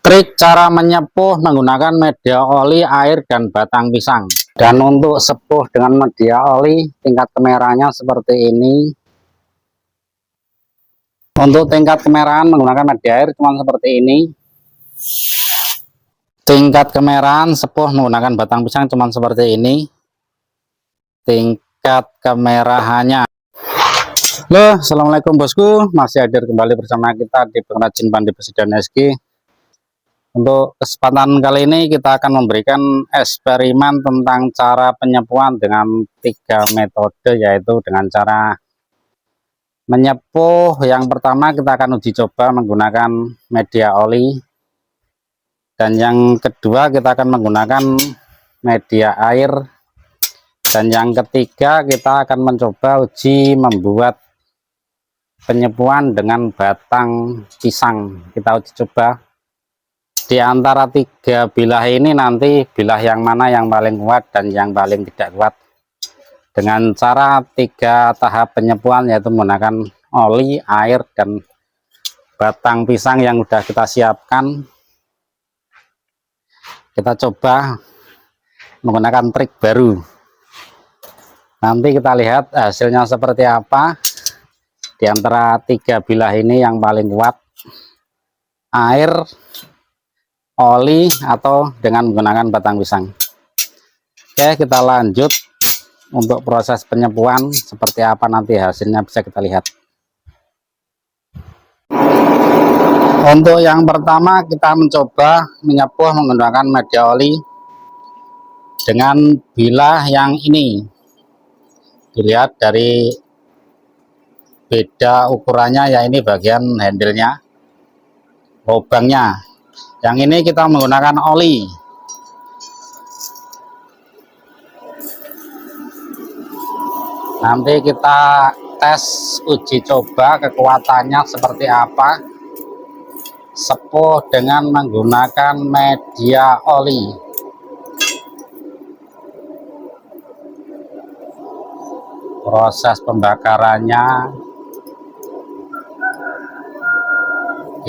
Trik cara menyepuh menggunakan media oli, air, dan batang pisang. Dan untuk sepuh dengan media oli, tingkat kemerahannya seperti ini. Untuk tingkat kemerahan menggunakan media air cuma seperti ini. Tingkat kemerahan sepuh menggunakan batang pisang cuma seperti ini. Tingkat kemerahannya. Halo, assalamualaikum bosku. Masih hadir kembali bersama kita di pengrajin Pandi Besi dan SG. Untuk kesempatan kali ini kita akan memberikan eksperimen tentang cara penyepuhan dengan 3 metode, yaitu dengan cara menyepuh. Yang pertama kita akan uji coba menggunakan media oli, dan yang kedua kita akan menggunakan media air, dan yang ketiga kita akan mencoba uji membuat penyepuhan dengan batang pisang. Kita uji coba di antara 3 bilah ini, nanti bilah yang mana yang paling kuat dan yang paling tidak kuat, dengan cara 3 tahap penyepuhan, yaitu menggunakan oli, air, dan batang pisang yang sudah kita siapkan. Kita coba menggunakan trik baru, nanti kita lihat hasilnya seperti apa. Di antara 3 bilah ini yang paling kuat, air, oli, atau dengan menggunakan batang pisang. Oke, kita lanjut untuk proses penyepuhan. Seperti apa nanti hasilnya bisa kita lihat. Untuk yang pertama kita mencoba menyepuh menggunakan media oli dengan bilah yang ini. Dilihat dari beda ukurannya, ya ini bagian handle-nya, lubangnya. Yang ini kita menggunakan oli. Nanti kita tes uji coba kekuatannya seperti apa sepuh dengan menggunakan media oli. Proses pembakarannya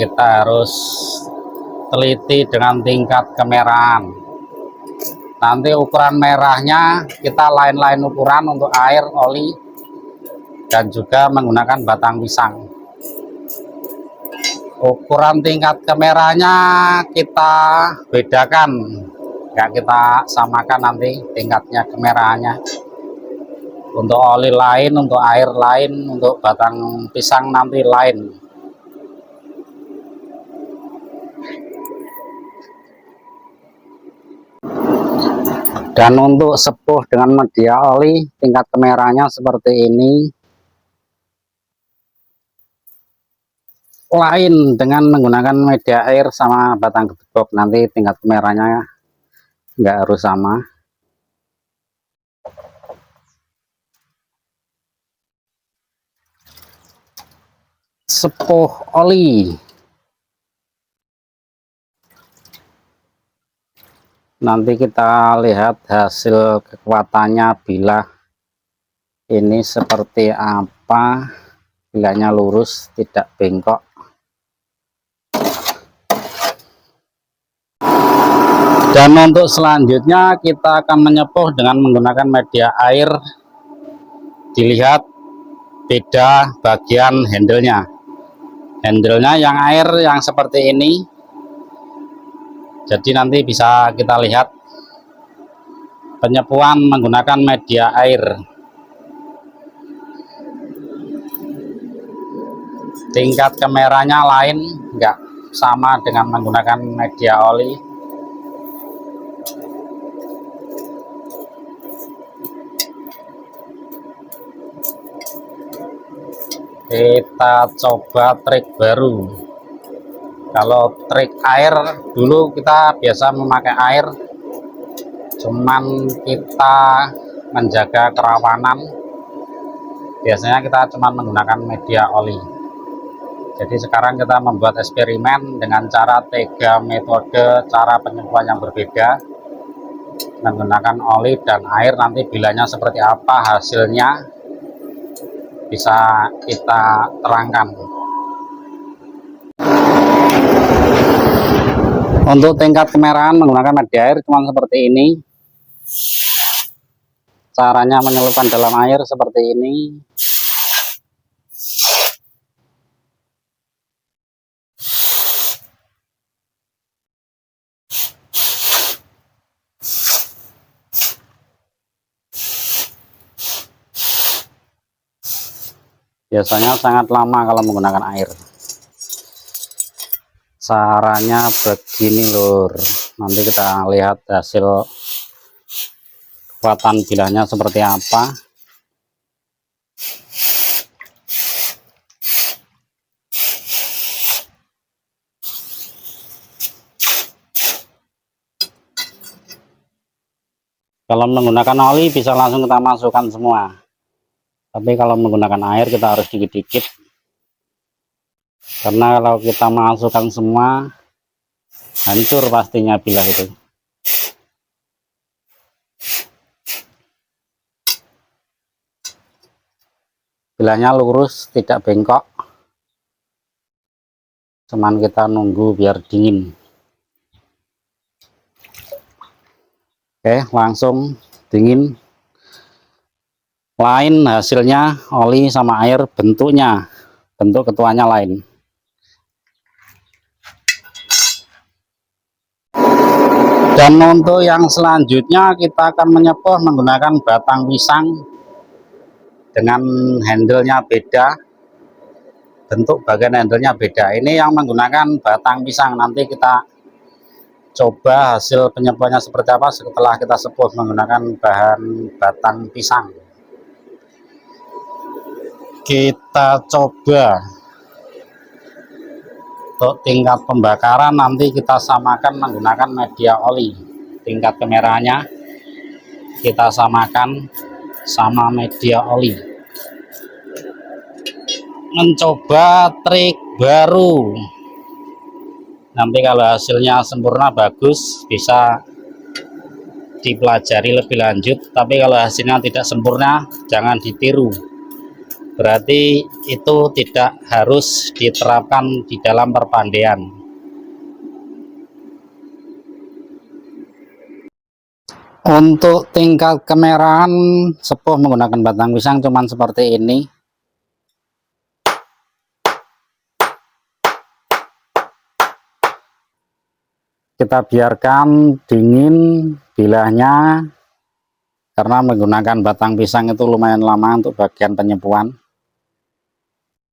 kita harus teliti dengan tingkat kemerahan. Nanti ukuran merahnya kita lain-lain ukuran untuk air, oli, dan juga menggunakan batang pisang. Ukuran tingkat kemerahannya kita bedakan, nggak kita samakan nanti tingkatnya kemerahannya. Untuk oli lain, untuk air lain, untuk batang pisang nanti lain. Dan untuk sepuh dengan media oli, tingkat kemerahannya seperti ini. Lain dengan menggunakan media air sama batang gedebok, nanti tingkat kemerahannya nggak harus sama. Sepuh oli. Nanti kita lihat hasil kekuatannya bilah ini seperti apa. Bilahnya lurus, tidak bengkok. Dan untuk selanjutnya kita akan menyepuh dengan menggunakan media air. Dilihat beda bagian handle-nya. Handle-nya yang air yang seperti ini. Jadi nanti bisa kita lihat penyepuhan menggunakan media air. Tingkat kemerahannya lain, enggak sama dengan menggunakan media oli. Kita coba trik baru. Kalau trik air, dulu kita biasa memakai air, cuman kita menjaga kerawanan, biasanya kita cuman menggunakan media oli. Jadi sekarang kita membuat eksperimen dengan cara 3 metode cara penyepuhan yang berbeda, menggunakan oli dan air. Nanti bilahnya seperti apa hasilnya bisa kita terangkan. Untuk tingkat kemerahan menggunakan media air cuma seperti ini. Caranya menyelupkan dalam air seperti ini. Biasanya sangat lama kalau menggunakan air. Caranya begini lur, nanti kita lihat hasil kekuatan bilahnya seperti apa. Kalau menggunakan oli bisa langsung kita masukkan semua, tapi kalau menggunakan air kita harus dikit-dikit, karena kalau kita masukkan semua hancur pastinya bilah itu. Bilahnya lurus, tidak bengkok, cuman kita nunggu biar dingin. Oke, langsung dingin. Lain hasilnya oli sama air, bentuk ketuanya lain. Dan untuk yang selanjutnya kita akan menyepuh menggunakan batang pisang dengan handle-nya beda, bentuk bagian handle-nya beda. Ini yang menggunakan batang pisang, nanti kita coba hasil penyepuhannya seperti apa setelah kita sepuh menggunakan bahan batang pisang. Kita coba untuk tingkat pembakaran, nanti kita samakan menggunakan media oli. Tingkat kemerahannya kita samakan sama media oli. Mencoba trik baru. Nanti kalau hasilnya sempurna bagus, bisa dipelajari lebih lanjut, tapi kalau hasilnya tidak sempurna jangan ditiru, berarti itu tidak harus diterapkan di dalam perpandaian. Untuk tingkat kemerahan sepuh menggunakan batang pisang cuman seperti ini. Kita biarkan dingin bilahnya, karena menggunakan batang pisang itu lumayan lama untuk bagian penyepuhan.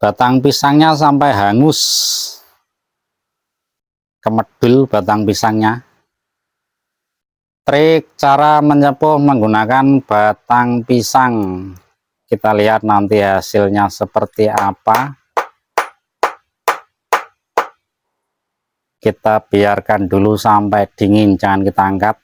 Batang pisangnya sampai hangus, kemedul batang pisangnya. Trik cara menyepuh menggunakan batang pisang, kita lihat nanti hasilnya seperti apa. Kita biarkan dulu sampai dingin, jangan kita angkat.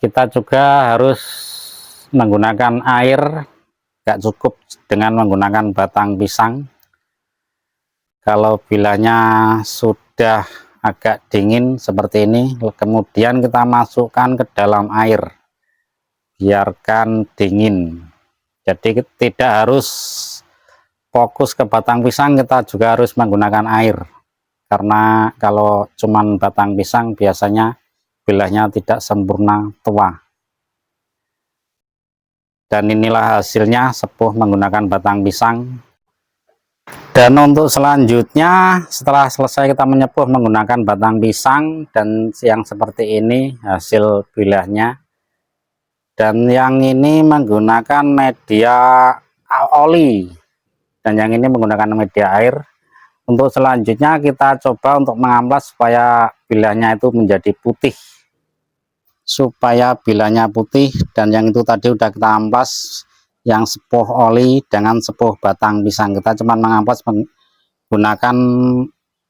Kita juga harus menggunakan air, gak cukup dengan menggunakan batang pisang. Kalau bilahnya sudah agak dingin seperti ini, kemudian kita masukkan ke dalam air, biarkan dingin. Jadi tidak harus fokus ke batang pisang, kita juga harus menggunakan air, karena kalau cuman batang pisang biasanya bilahnya tidak sempurna tua. Dan inilah hasilnya sepuh menggunakan batang pisang. Dan untuk selanjutnya, setelah selesai kita menyepuh menggunakan batang pisang dan yang seperti ini hasil bilahnya, dan yang ini menggunakan media oli dan yang ini menggunakan media air. Untuk selanjutnya kita coba untuk mengamplas supaya bilahnya itu menjadi putih, dan yang itu tadi udah kita amplas, yang sepuh oli dengan sepuh batang pisang. Kita cuma mengamplas menggunakan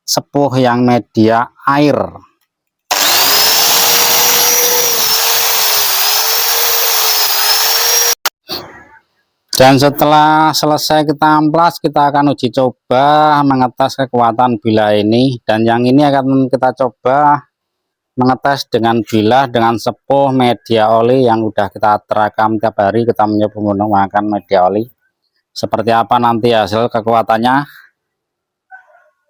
sepuh yang media air. Dan setelah selesai kita amplas, kita akan uji coba mengetes kekuatan bilah ini. Dan yang ini akan kita coba mengetes dengan bilah dengan sepuh media oli yang udah kita terakam tiap hari, kita mencoba menggunakan media oli. seperti apa nanti hasil kekuatannya.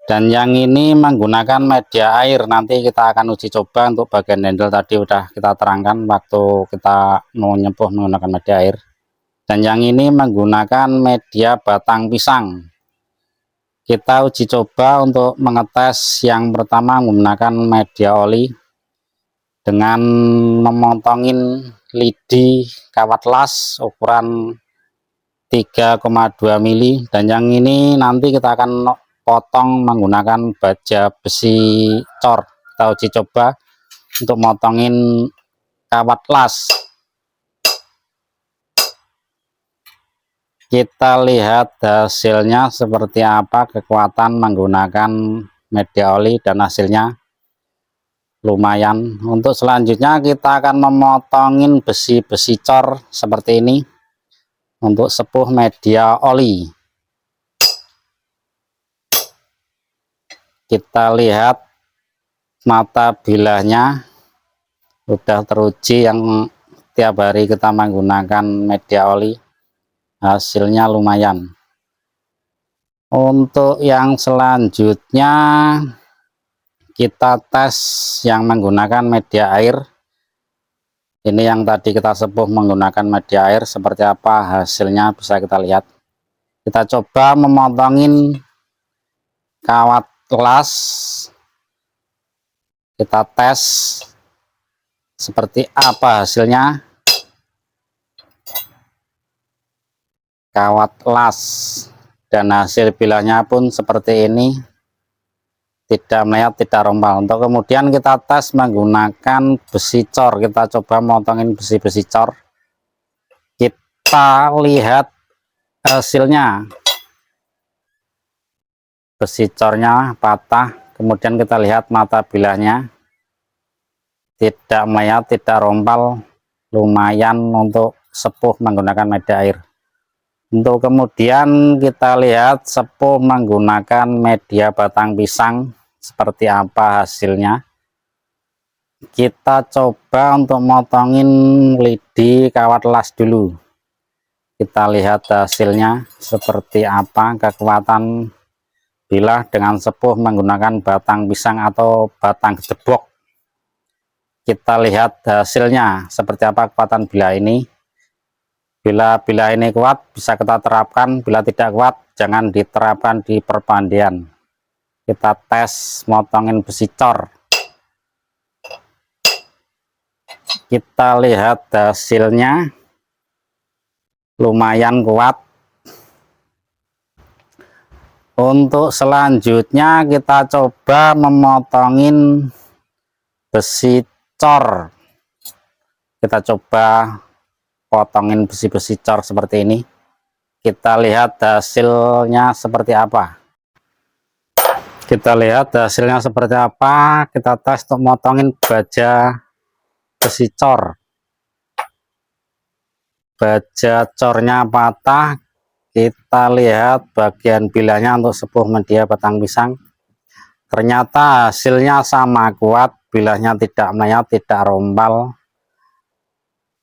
Dan yang ini menggunakan media air, nanti kita akan uji coba. Untuk bagian handle tadi udah kita terangkan waktu kita mau nyempuh menggunakan media air. Dan yang ini menggunakan media batang pisang. Kita uji coba untuk mengetes yang pertama menggunakan media oli dengan memotongin lidi kawat las ukuran 3,2 mili. Dan yang ini nanti kita akan potong menggunakan baja besi cor. Kita uji coba untuk motongin kawat las. Kita lihat hasilnya seperti apa, kekuatan menggunakan media oli, dan hasilnya lumayan. Untuk selanjutnya kita akan memotongin besi-besi cor seperti ini untuk sepuh media oli. Kita lihat mata bilahnya udah teruji, yang tiap hari kita menggunakan media oli, hasilnya lumayan. Untuk yang selanjutnya kita tes yang menggunakan media air. Ini yang tadi kita sepuh menggunakan media air, seperti apa hasilnya bisa kita lihat. Kita coba memotongin kawat las, kita tes seperti apa hasilnya. Kawat las dan hasil bilahnya pun seperti ini, tidak meleot, tidak rombal. Untuk kemudian kita tes menggunakan besi cor, kita coba motongin besi-besi cor, kita lihat hasilnya. Besi cornya patah, kemudian kita lihat mata bilahnya tidak meleot, tidak rombal, lumayan untuk sepuh menggunakan media air. Untuk kemudian kita lihat sepuh menggunakan media batang pisang, seperti apa hasilnya. Kita coba untuk motongin lidi kawat las dulu. Kita lihat hasilnya seperti apa, kekuatan bilah dengan sepuh menggunakan batang pisang atau batang gedebok. Kita lihat hasilnya seperti apa kekuatan bilah ini. Bila ini kuat bisa kita terapkan, bila tidak kuat jangan diterapkan di perpandian. Kita tes motongin besi cor, kita lihat hasilnya lumayan kuat. Untuk selanjutnya kita coba memotongin besi cor. Kita coba potongin besi-besi cor seperti ini. Kita lihat hasilnya seperti apa. Kita lihat hasilnya seperti apa. Kita tes untuk motongin baja besi cor. Baja cornya patah. Kita lihat bagian bilahnya untuk sepuh media batang pisang. Ternyata hasilnya sama kuat, bilahnya tidak meleot, tidak rombal.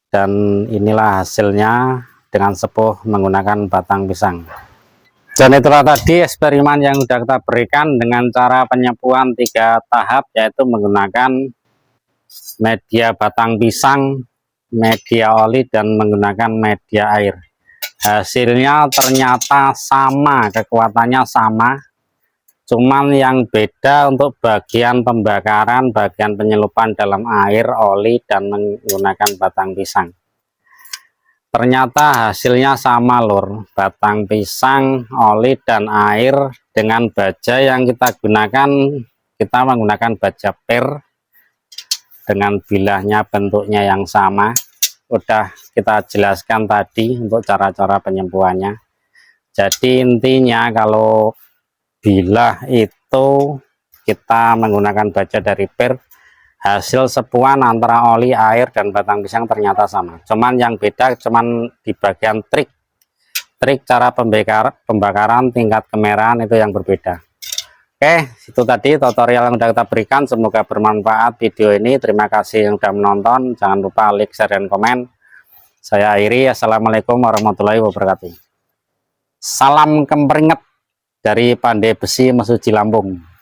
Dan inilah hasilnya dengan sepuh menggunakan batang pisang. Dan itulah tadi eksperimen yang sudah kita berikan dengan cara penyempuhan 3 tahap, yaitu menggunakan media batang pisang, media oli, dan menggunakan media air. Hasilnya ternyata sama, kekuatannya sama, cuman yang beda untuk bagian pembakaran, bagian penyelupan dalam air, oli, dan menggunakan batang pisang. Ternyata hasilnya sama lur, batang pisang, oli, dan air. Dengan baja yang kita gunakan, kita menggunakan baja per dengan bilahnya bentuknya yang sama. Udah kita jelaskan tadi untuk cara-cara penyembuhannya. Jadi intinya kalau bilah itu kita menggunakan baja dari per, hasil sepuhan antara oli, air, dan batang pisang ternyata sama. Cuman yang beda cuman di bagian trik cara pembakaran, tingkat kemerahan itu yang berbeda. Oke, itu tadi tutorial yang sudah kita berikan. Semoga bermanfaat video ini. Terima kasih yang sudah menonton. Jangan lupa like, share, dan komen. Saya akhiri. Assalamualaikum warahmatullahi wabarakatuh. Salam kemperinget dari Pandai Besi Mesuji Lampung.